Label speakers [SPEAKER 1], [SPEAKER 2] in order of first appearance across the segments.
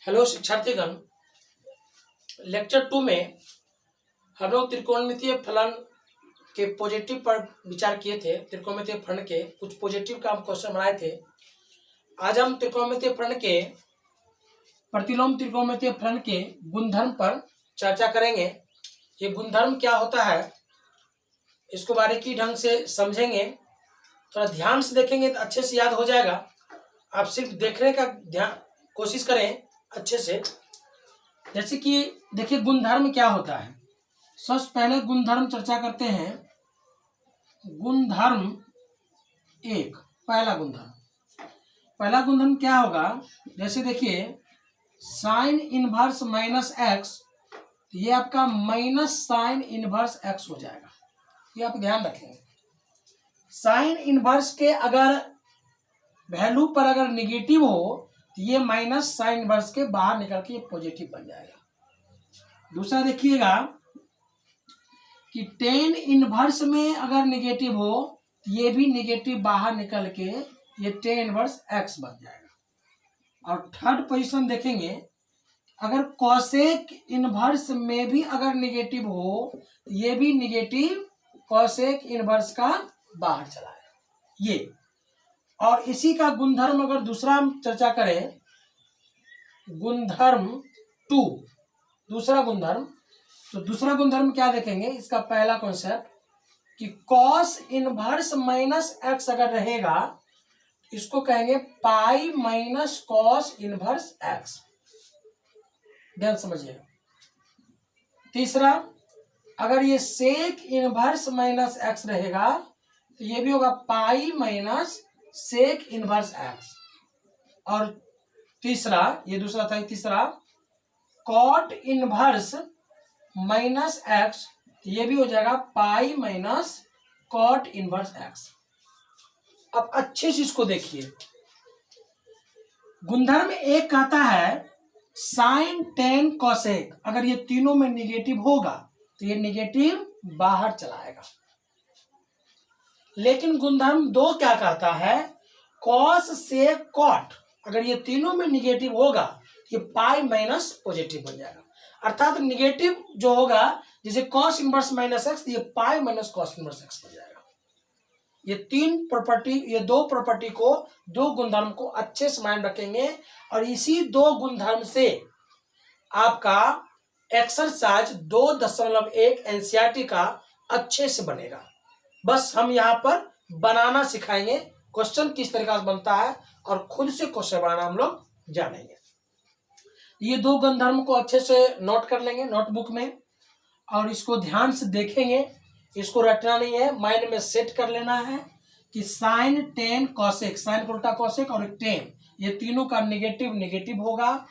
[SPEAKER 1] Hello शिक्षार्थीगण, lecture 2 में हम लोग त्रिकोणमितीय फलन के पॉजिटिव पर विचार किए थे। त्रिकोणमितीय फलन के कुछ पॉजिटिव का हम क्वेश्चन बनाए थे। आज हम त्रिकोणमितीय फलन के प्रतिलोम त्रिकोणमितीय फलन के गुणधर्म पर चर्चा करेंगे। ये गुणधर्म क्या होता है, इसको बारीकी ढंग से समझेंगे। थोड़ा ध्यान से देखेंगे तो अच्छे से याद हो जाएगा। आप सिर्फ देखने का ध्यान कोशिश करें अच्छे से। जैसे कि देखिए गुणधर्म क्या होता है। सबसे पहले गुणधर्म चर्चा करते हैं। गुणधर्म एक, पहला गुणधर्म क्या होगा। जैसे देखिए साइन इनवर्स माइनस एक्स, ये आपका माइनस साइन इनवर्स एक्स हो जाएगा। ये आप ध्यान रखेंगे। साइन इनवर्स के अगर वैल्यू पर अगर निगेटिव हो तो ये माइनस साइन इनवर्स के बाहर निकल के ये पॉजिटिव बन जाएगा। दूसरा देखिएगा कि टेन इनवर्स में अगर निगेटिव हो तो ये भी निगेटिव बाहर निकल के ये टेन इनवर्स एक्स बन जाएगा। और थर्ड पोजीशन देखेंगे, अगर कॉसेक इनवर्स में भी अगर निगेटिव हो तो ये भी निगेटिव कॉसेक इनवर्स का बाहर चला है ये। और इसी का गुणधर्म अगर दूसरा हम चर्चा करें, गुणधर्म 2, दूसरा गुणधर्म, तो दूसरा गुणधर्म क्या देखेंगे। इसका पहला कॉन्सेप्ट कि कॉस इनवर्स माइनस एक्स अगर रहेगा इसको कहेंगे pi minus cos inverse x. ध्यान समझिएगा। तीसरा, अगर ये सेक इनवर्स माइनस एक्स रहेगा तो ये भी होगा pi minus sec inverse X. और तीसरा, ये दूसरा था, तीसरा कॉट इनवर्स माइनस एक्स, ये भी हो जाएगा pi minus cot inverse X. अब अच्छे से इसको देखिए। गुणधर्म एक कहता है साइन टेन कॉसेक, अगर ये तीनों में निगेटिव होगा तो ये निगेटिव बाहर चलाएगा। लेकिन गुणधर्म 2 क्या कहता है, कॉस से कॉट, अगर ये तीनों में निगेटिव होगा ये पाई माइनस पॉजिटिव बन जाएगा। अर्थात निगेटिव जो होगा जैसे कॉस इनवर्स माइनस एक्स, ये pi minus cos inverse x बन जाएगा। ये तीन प्रॉपर्टी, ये दो प्रॉपर्टी को, दो गुणधर्म को अच्छे से माइंड रखेंगे। और इसी दो गुणधर्म से आपका एक्सरसाइज 2.1 एनसीईआरटी का अच्छे से बनेगा। बस हम यहाँ पर बनाना सिखाएंगे, क्वेश्चन किस तरीके से बनता है और खुद से क्वेश्चन बनाना हम लोग जानेंगे। ये दो गुणधर्म को अच्छे से नोट कर लेंगे नोटबुक में और इसको ध्यान से देखेंगे। इसको रटना नहीं है, माइंड में सेट कर लेना है कि साइन टेन कॉसेक, साइन उल्टा कॉसेक और टेन, ये तीनों का निगेटिव होगा।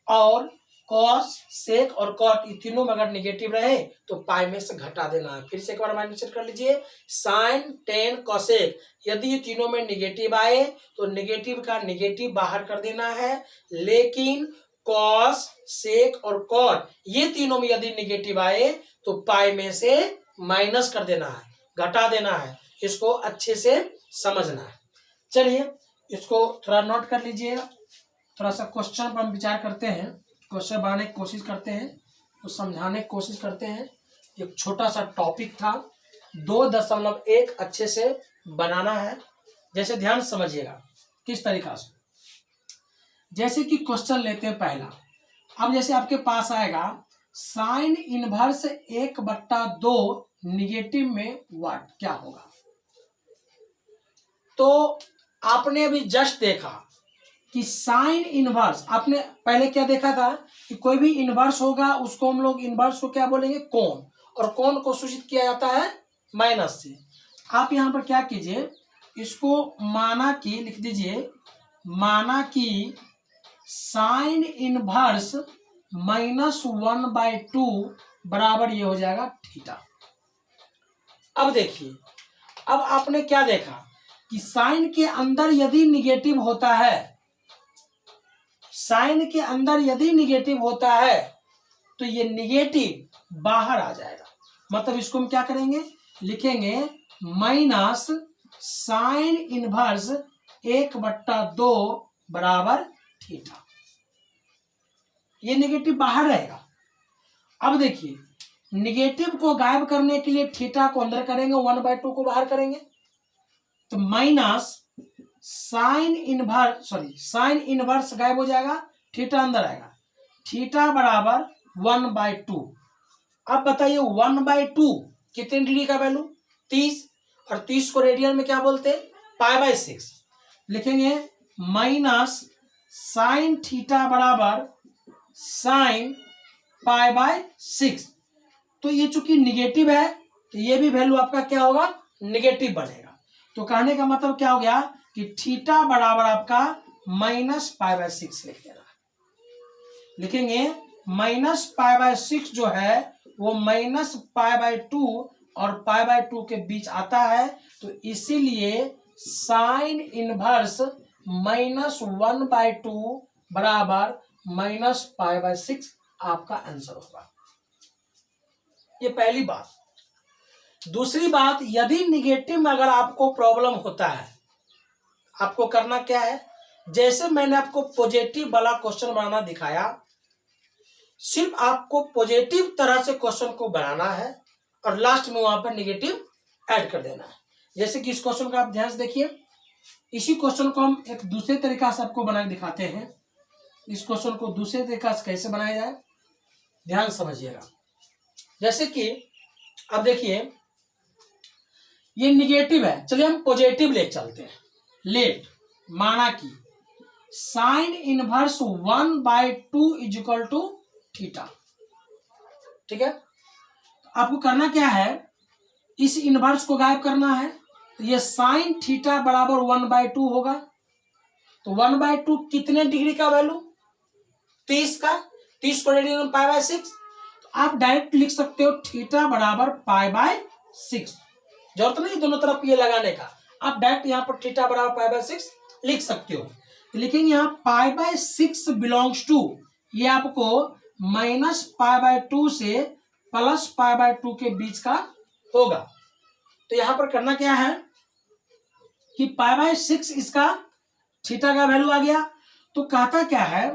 [SPEAKER 1] और कॉस सेक और कॉट, ये तीनों में अगर निगेटिव रहे तो पाई में से घटा देना है। फिर से एक बार माइंड में सेट कर लीजिए, साइन टेन कॉसेक, यदि ये तीनों में निगेटिव आए तो निगेटिव का निगेटिव बाहर कर देना है। लेकिन कॉस सेक और कॉट, ये तीनों में यदि निगेटिव आए तो पाई में से माइनस कर देना है, घटा देना है। इसको अच्छे से समझना है। चलिए इसको थोड़ा नोट कर लीजिए। थोड़ा सा क्वेश्चन पर हम विचार करते हैं, क्वेश्चन बनाने की कोशिश करते हैं, तो समझाने की कोशिश करते हैं। एक छोटा सा टॉपिक था, 2.1 अच्छे से बनाना है। जैसे ध्यान समझिएगा किस तरीका से। जैसे कि क्वेश्चन लेते हैं पहला। अब जैसे आपके पास आएगा साइन इनवर्स 1/2 निगेटिव में व्हाट, क्या होगा। तो आपने अभी जस्ट देखा कि साइन इनवर्स, आपने पहले क्या देखा था कि कोई भी इनवर्स होगा उसको हम लोग इनवर्स को क्या बोलेंगे, कोण, और कोण को सूचित किया जाता है माइनस से। आप यहाँ पर क्या कीजिए, इसको माना कि लिख दीजिए, माना कि साइन इनवर्स -1/2 बराबर ये हो जाएगा थीटा। अब देखिए, अब आपने क्या देखा कि साइन के अंदर यदि निगेटिव होता है, साइन के अंदर यदि निगेटिव होता है तो ये निगेटिव बाहर आ जाएगा। मतलब इसको हम क्या करेंगे, लिखेंगे माइनस साइन इनवर्स 1/2 बराबर थीटा। ये निगेटिव बाहर रहेगा। अब देखिए निगेटिव को गायब करने के लिए थीटा को अंदर करेंगे, 1/2 को बाहर करेंगे, तो माइनस साइन इनवर्स गायब हो जाएगा, थीटा अंदर आएगा, थीटा बराबर 1/2। अब बताइए 1/2 कितने डिग्री का वैल्यू, 30, और 30 को रेडियन में क्या बोलते हैं, π/6। लिखेंगे माइनस साइन थीटा बराबर साइन π/6। तो ये चूंकि निगेटिव है तो ये भी वैल्यू आपका क्या होगा, निगेटिव बनेगा। तो कहने का मतलब क्या हो गया कि थीटा बराबर आपका माइनस π/6 लिख देना। लिखेंगे माइनस π/6 जो है वो माइनस π/2 और π/2 के बीच आता है, तो इसीलिए साइन इनवर्स -1/2 बराबर -π/6 आपका आंसर होगा। ये पहली बात। दूसरी बात, यदि निगेटिव में अगर आपको प्रॉब्लम होता है, आपको करना क्या है, जैसे मैंने आपको पॉजिटिव वाला क्वेश्चन बनाना दिखाया, सिर्फ आपको पॉजिटिव तरह से क्वेश्चन को बनाना है और लास्ट में वहां पर निगेटिव ऐड कर देना है। जैसे कि इस क्वेश्चन का आप ध्यान से देखिए, इसी क्वेश्चन को हम एक दूसरे तरीका से आपको बना के दिखाते हैं। इस क्वेश्चन को दूसरे तरीका से कैसे बनाया जाए, ध्यान समझिएगा। जैसे कि अब देखिए ये निगेटिव है, चलिए हम पॉजिटिव ले चलते हैं। लेट माना कि sine inverse 1/2 equal to theta, ठीक है। आपको करना क्या है, इस इनवर्स को गायब करना है, तो ये साइन थीटा बराबर 1/2 होगा। तो 1/2 कितने डिग्री का वैल्यू, 30 का, 30 को रेडियन में π/6, तो आप डायरेक्ट लिख सकते हो थीटा बराबर π/6। जरूरत नहीं दोनों तरफ ये लगाने का, आप डायरेक्ट यहाँ पर थीटा बराबर π/6 लिख सकते हो। तो लिखेंगे यहाँ π/6 बिलोंग्स टू, ये आपको -π/2 से +π/2 के बीच का होगा। तो यहां पर करना क्या है कि π/6 इसका थीटा का वैल्यू आ गया। तो कहता क्या है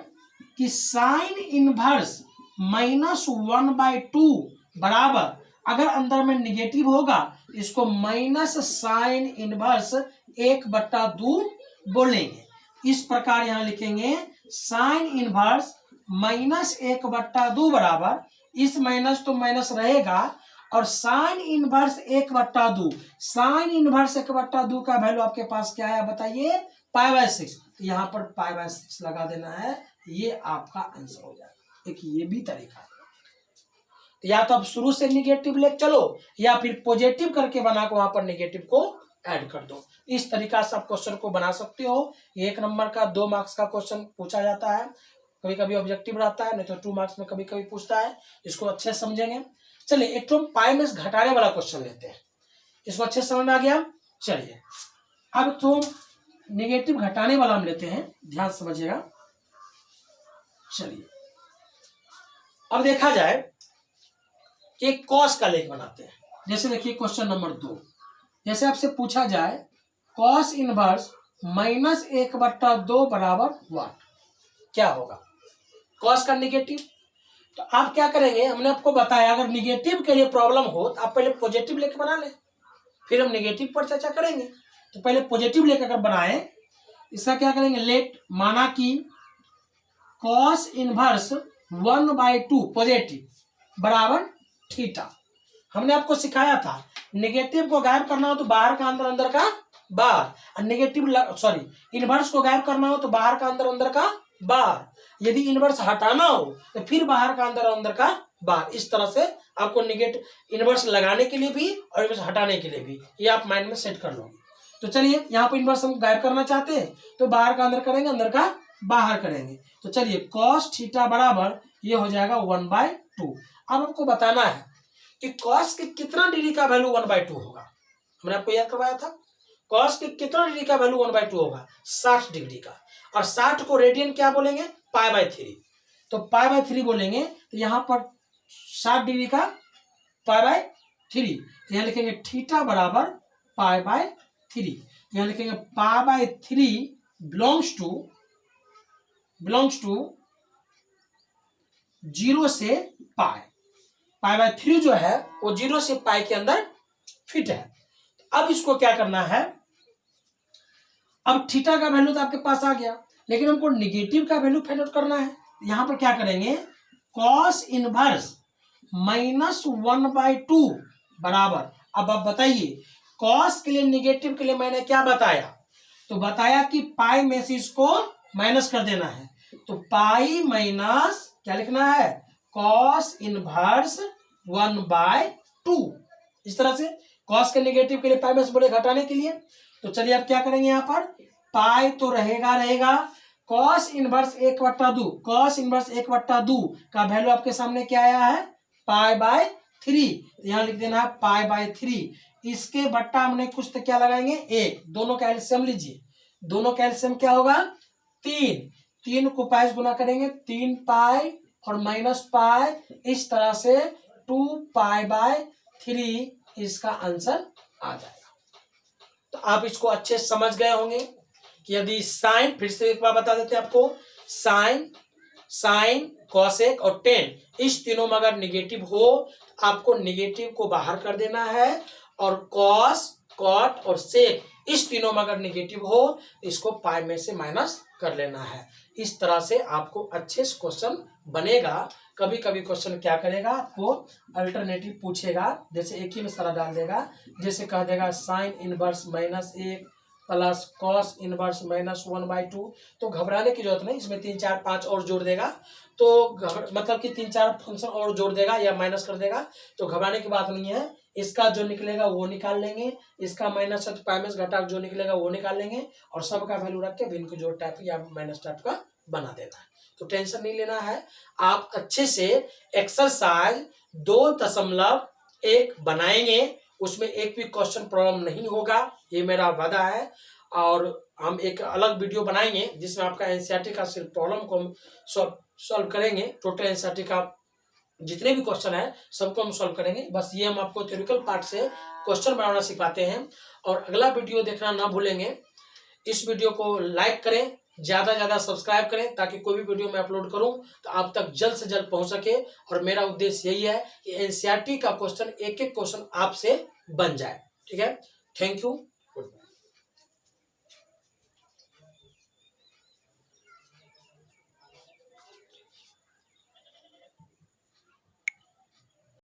[SPEAKER 1] कि साइन इनवर्स -1/2 बराबर, अगर अंदर में निगेटिव होगा इसको माइनस साइन इनवर्स 1/2 बोलेंगे। इस प्रकार यहां लिखेंगे साइन इनवर्स -1/2 बराबर, इस माइनस तो माइनस रहेगा, और साइन इनवर्स 1/2, साइन इनवर्स 1/2 का वैल्यू आपके पास क्या है बताइए, π/6। तो यहाँ पर π/6 लगा देना है, ये आपका आंसर हो जाएगा। एक ये भी तरीका है। तो या तो आप शुरू से निगेटिव ले चलो या फिर पॉजिटिव करके बना के वहां पर निगेटिव को ऐड कर दो। इस तरीका से आप क्वेश्चन को बना सकते हो। 1 नंबर का 2 मार्क्स का क्वेश्चन पूछा जाता है, कभी कभी ऑब्जेक्टिव रहता है, नहीं तो 2 मार्क्स में कभी कभी पूछता है। इसको अच्छे समझेंगे। चलिए एक तो पाई में घटाने वाला क्वेश्चन लेते हैं, इसको अच्छे समझ में आ गया। चलिए अब तो निगेटिव घटाने वाला हम लेते हैं, ध्यान समझिएगा। चलिए अब देखा जाए कि कॉस का लेख बनाते हैं। जैसे देखिए क्वेश्चन नंबर 2, जैसे आपसे पूछा जाए कॉस इनवर्स -1/2 बराबर व्हाट, क्या होगा कॉस का निगेटिव। तो आप क्या करेंगे, हमने आपको बताया अगर निगेटिव के लिए प्रॉब्लम हो तो आप पहले पॉजिटिव लेके बना लें, फिर हम निगेटिव पर चर्चा करेंगे। तो पहले पॉजिटिव लेकर अगर बनाए, इसका क्या करेंगे, लेट माना कि कॉस इनवर्स 1/2 पॉजिटिव बराबर थीटा। हमने आपको सिखाया था निगेटिव को गायब करना हो तो बाहर का अंदर, अंदर का बाहर, और निगेटिव इनवर्स को गायब करना हो तो बाहर का अंदर, अंदर का बाहर। यदि इनवर्स हटाना हो तो फिर बाहर का अंदर, अंदर का बाहर। इस तरह से आपको निगेटिव इनवर्स लगाने के लिए भी और इनवर्स हटाने के लिए भी, ये आप माइंड में सेट कर लोगे। तो चलिए यहाँ पर इनवर्स हम गायब करना चाहते हैं तो बाहर का अंदर करेंगे, अंदर का बाहर करेंगे। तो चलिए कॉस थीटा बराबर ये हो जाएगा 1/2। अब आपको बताना है कि कॉस के कितना डिग्री का वैल्यू 1/2 होगा। हमने आपको याद करवाया था कॉस के कितना डिग्री का वैल्यू 1/2 होगा, 60 डिग्री का। और 60 को रेडियन क्या बोलेंगे, π/3। तो π/3 बोलेंगे, तो यहाँ पर 60 डिग्री का π/3, तो यहाँ लिखेंगे थीटा बराबर π/3। यहाँ लिखेंगे π/3 बिलोंग्स टू 0 से पाई, पाई बाय 3 जो है वो 0 से पाई के अंदर फिट है। अब इसको क्या करना है, अब थीटा का वैल्यू तो आपके पास आ गया, लेकिन हमको निगेटिव का वैल्यू फाइंड आउट करना है। यहां पर क्या करेंगे, कॉस इनवर्स -1/2 बराबर, अब आप बताइए कॉस के लिए निगेटिव के लिए मैंने क्या बताया, तो बताया कि पाई में से इसको माइनस कर देना है, तो पाई माइनस क्या लिखना है, कॉस इनवर्स 1/2। इस तरह से कॉस के नेगेटिव के लिए पाई में से बड़े घटाने के लिए, तो चलिए आप क्या करेंगे, यहाँ पर पाई तो रहेगा, कॉस इनवर्स 1/2, कॉस इनवर्स 1/2 का वैल्यू आपके सामने क्या आया है, पाई बाय 3, यहाँ लिख देना है पाई बाय 3। इसके बट्टा हमने कुछ तो क्या लगाएंगे, 1, दोनों का एलसीएम लीजिए, दोनों का एलसीएम क्या होगा, 3 को पाई से गुना करेंगे, 3 पाई और माइनस पाई, इस तरह से 2 पाई बाय 3 इसका आंसर आ जाएगा। तो आप इसको अच्छे से समझ गए होंगे कि यदि साइन, फिर से एक बार बता देते हैं आपको, साइन कॉसेक और टेन इस तीनों में अगर निगेटिव हो तो आपको निगेटिव को बाहर कर देना है, और कॉस, कॉट और सेक इस तीनों में अगर निगेटिव हो तो इसको पाई में से माइनस कर लेना है। इस तरह से आपको अच्छे से क्वेश्चन बनेगा। कभी कभी क्वेश्चन क्या करेगा, आपको अल्टरनेटिव पूछेगा, जैसे एक ही में सारा डाल देगा, जैसे कह देगा sine inverse -1 plus cos inverse -1/2, तो घबराने की जरूरत नहीं, इसमें 3 4 5 और जोड़ देगा, तो मतलब कि 3 4 फंक्शन और जोड़ देगा या माइनस कर देगा, तो घबराने की बात नहीं है। इसका जो निकलेगा वो निकाल लेंगे, इसका माइनस है तो पाई में से घटा जो निकलेगा वो निकाल लेंगे, और सबका वैल्यू रख के भिन्न को जोड़ टाइप या माइनस टाइप का बना देना है। तो टेंशन नहीं लेना है, आप अच्छे से एक्सरसाइज 2.1 बनाएंगे, उसमें एक भी क्वेश्चन प्रॉब्लम नहीं होगा, ये मेरा वादा है। और हम एक अलग वीडियो बनाएंगे जिसमें आपका एनसीईआरटी का सिर्फ प्रॉब्लम को हम सॉल्व करेंगे, टोटल एनसीईआरटी का जितने भी क्वेश्चन है सबको हम सॉल्व करेंगे। बस ये हम आपको थ्योरेटिकल पार्ट से क्वेश्चन बनाना सिखाते हैं, और अगला वीडियो देखना ना भूलेंगे। इस वीडियो को लाइक करें, ज्यादा ज्यादा सब्सक्राइब करें, ताकि कोई भी वीडियो मैं अपलोड करूं तो आप तक जल्द से जल्द पहुंच सके। और मेरा उद्देश्य यही है कि एनसीईआरटी का क्वेश्चन एक एक क्वेश्चन आपसे बन जाए। ठीक है, थैंक यू।